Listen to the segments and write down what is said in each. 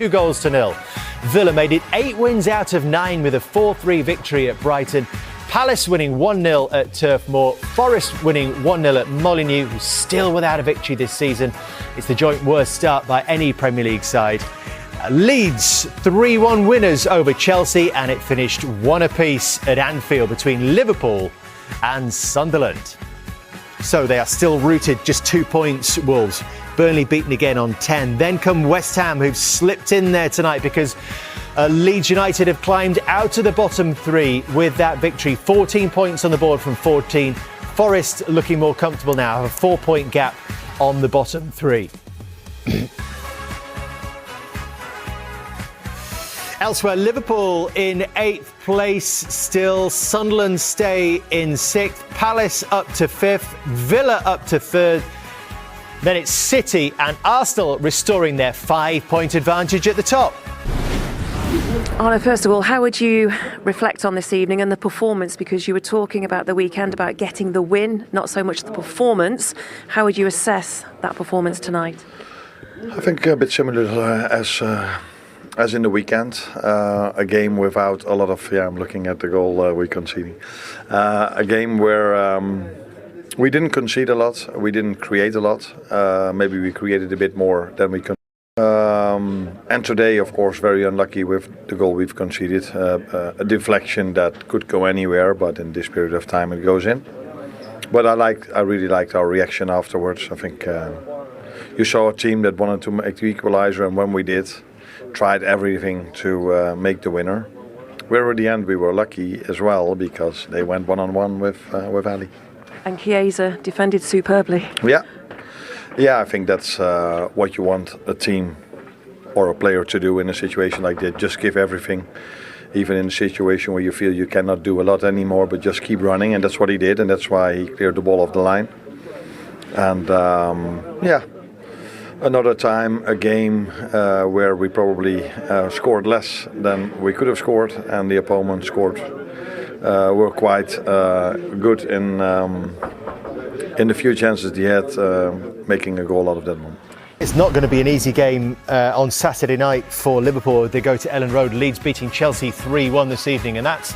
2-0. Villa made it 8 wins out of 9 with a 4-3 victory at Brighton. Palace winning 1-0 at Turf Moor. Forest winning 1-0 at Molineux, who's still without a victory this season. It's the joint worst start by any Premier League side. Leeds 3-1 winners over Chelsea, and it finished 1 apiece at Anfield between Liverpool and Sunderland. So they are still rooted just 2 points, Wolves. Burnley beaten again on 10. Then come West Ham, who've slipped in there tonight because Leeds United have climbed out of the bottom 3 with that victory. 14 points on the board from 14. Forest looking more comfortable now, have a 4-point gap on the bottom 3. Elsewhere, Liverpool in 8th place still. Sunderland stay in 6th. Palace up to 5th. Villa up to 3rd. Then it's City and Arsenal restoring their 5-point advantage at the top. Arne, first of all, how would you reflect on this evening and the performance? Because you were talking about the weekend, about getting the win, not so much the performance. How would you assess that performance tonight? I think a bit similar as in the weekend. A game without a lot of, I'm looking at the goal we conceding. A game where we didn't concede a lot, we didn't create a lot. Maybe we created a bit more than we conceded. And today, of course, very unlucky with the goal we've conceded. A deflection that could go anywhere, but in this period of time it goes in. But I really liked our reaction afterwards. I think you saw a team that wanted to make the equaliser, and when we did, tried everything to make the winner. Where at the end we were lucky as well because they went one-on-one with Ali. And Chiesa defended superbly. Yeah, I think that's what you want a team or a player to do in a situation like that. Just give everything, even in a situation where you feel you cannot do a lot anymore, but just keep running, and that's what he did, and that's why he cleared the ball off the line. And another time, a game where we probably scored less than we could have scored, and the opponent scored. Were quite good in the few chances he had, making a goal out of that one. It's not going to be an easy game on Saturday night for Liverpool. They go to Elland Road. Leeds beating Chelsea 3-1 this evening, and that's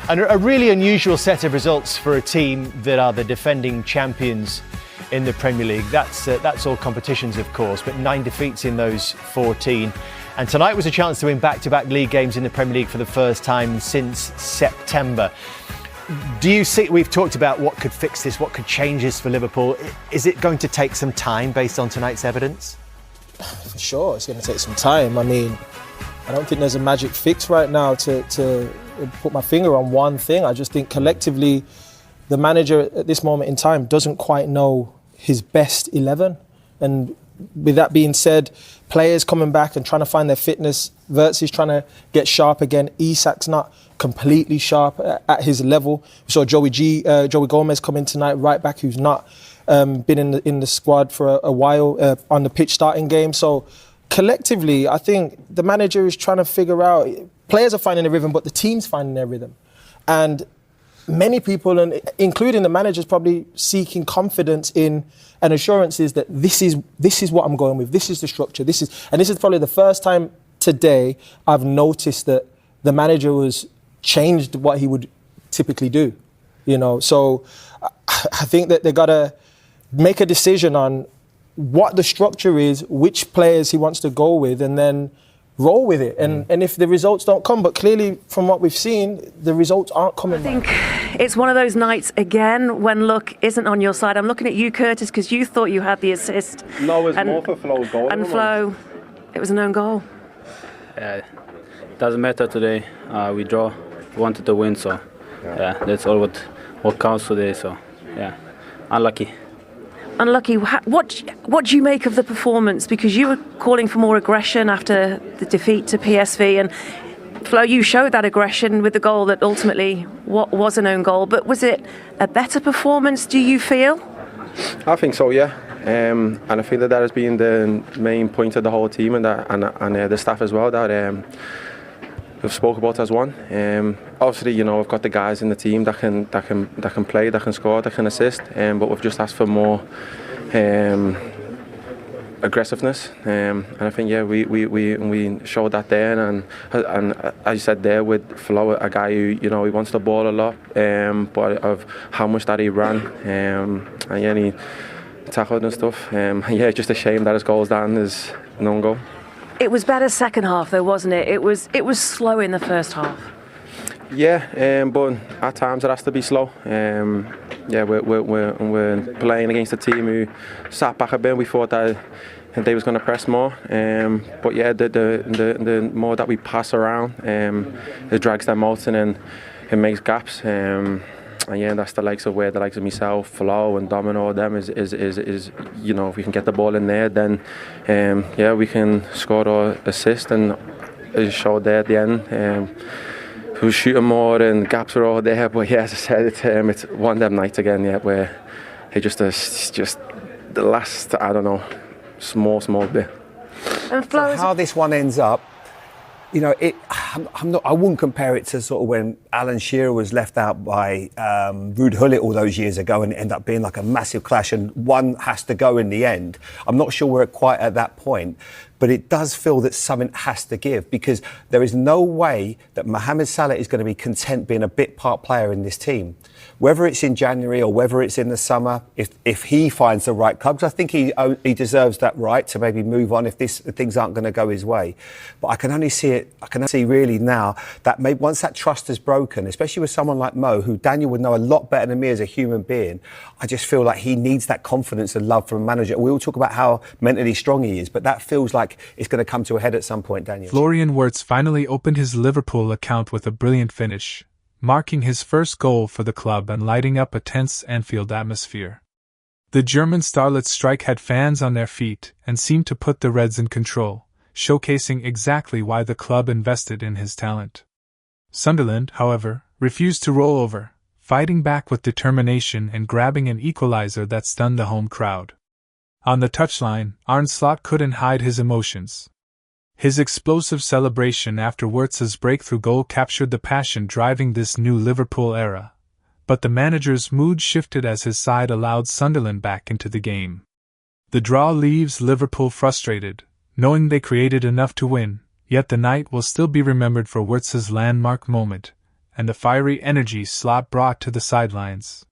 a really unusual set of results for a team that are the defending champions in the Premier League. That's all competitions, of course, but 9 defeats in those 14. And tonight was a chance to win back-to-back league games in the Premier League for the first time since September. Do you see, we've talked about what could fix this, what could change this for Liverpool. Is it going to take some time based on tonight's evidence? For sure, it's going to take some time. I mean, I don't think there's a magic fix right now to put my finger on one thing. I just think collectively, the manager at this moment in time doesn't quite know his best 11. And with that being said, players coming back and trying to find their fitness. Wirtz is trying to get sharp again. Isak's not completely sharp at his level. We saw Joey Gomez come in tonight, right back, who's not been in the squad for a while on the pitch starting game. So collectively, I think the manager is trying to figure out. Players are finding their rhythm, but the team's finding their rhythm, and many people, and including the managers, probably seeking confidence in and assurances that this is what I'm going with. This is the structure. This is probably the first time today I've noticed that the manager was changed what he would typically do. So I think that they got to make a decision on what the structure is, which players he wants to go with, and then roll with it. And if the results don't come, but clearly from what we've seen, the results aren't coming. I think it's one of those nights again when luck isn't on your side. I'm looking at you, Curtis, because you thought you had the assist. No, it's more for Flo's goal. And Flo, it was an own goal. Yeah, it doesn't matter today. We draw. We wanted to win, so that's all what counts today. So unlucky. Unlucky. What do you make of the performance? Because you were calling for more aggression after the defeat to PSV, and Flo, you showed that aggression with the goal that ultimately was an own goal. But was it a better performance, do you feel? I think so, yeah. And I feel that has been the main point of the whole team and the staff as well, that we've spoke about as one. Obviously, we've got the guys in the team that can play, that can score, that can assist. But we've just asked for more aggressiveness, and I think we showed that there, and as you said there with Flo, a guy who he wants the ball a lot, but of how much that he ran, and he tackled and stuff, just a shame that his goal's down is no goal. It was better second half though, wasn't it? It was slow in the first half. Yeah, but at times it has to be slow. We're playing against a team who sat back a bit. We thought that they was going to press more, but the more that we pass around, it drags them out and then it makes gaps. That's the likes of myself, Flo and Domino. Them is if we can get the ball in there, then we can score or assist, and it showed there at the end. Who's shooting more and gaps are all there, but as I said, it's one of them nights again, where it just the last, I don't know, small bit. And Flo, how this one ends up, I wouldn't compare it to sort of when Alan Shearer was left out by Ruud Gullit all those years ago, and it ended up being like a massive clash, and one has to go in the end. I'm not sure we're quite at that point, but it does feel that something has to give, because there is no way that Mohamed Salah is going to be content being a bit part player in this team. Whether it's in January or whether it's in the summer, if he finds the right clubs, I think he deserves that right to maybe move on if things aren't going to go his way. But I can only see really now that maybe once that trust is broken, especially with someone like Mo, who Daniel would know a lot better than me as a human being, I just feel like he needs that confidence and love from a manager. We all talk about how mentally strong he is, but that feels like it's going to come to a head at some point, Daniel. Florian Wirtz finally opened his Liverpool account with a brilliant finish, marking his first goal for the club and lighting up a tense Anfield atmosphere. The German starlet's strike had fans on their feet and seemed to put the Reds in control, showcasing exactly why the club invested in his talent. Sunderland, however, refused to roll over, fighting back with determination and grabbing an equalizer that stunned the home crowd. On the touchline, Arne Slot couldn't hide his emotions. His explosive celebration after Wirtz's breakthrough goal captured the passion driving this new Liverpool era. But the manager's mood shifted as his side allowed Sunderland back into the game. The draw leaves Liverpool frustrated, knowing they created enough to win, yet the night will still be remembered for Wirtz's landmark moment, and the fiery energy Slot brought to the sidelines.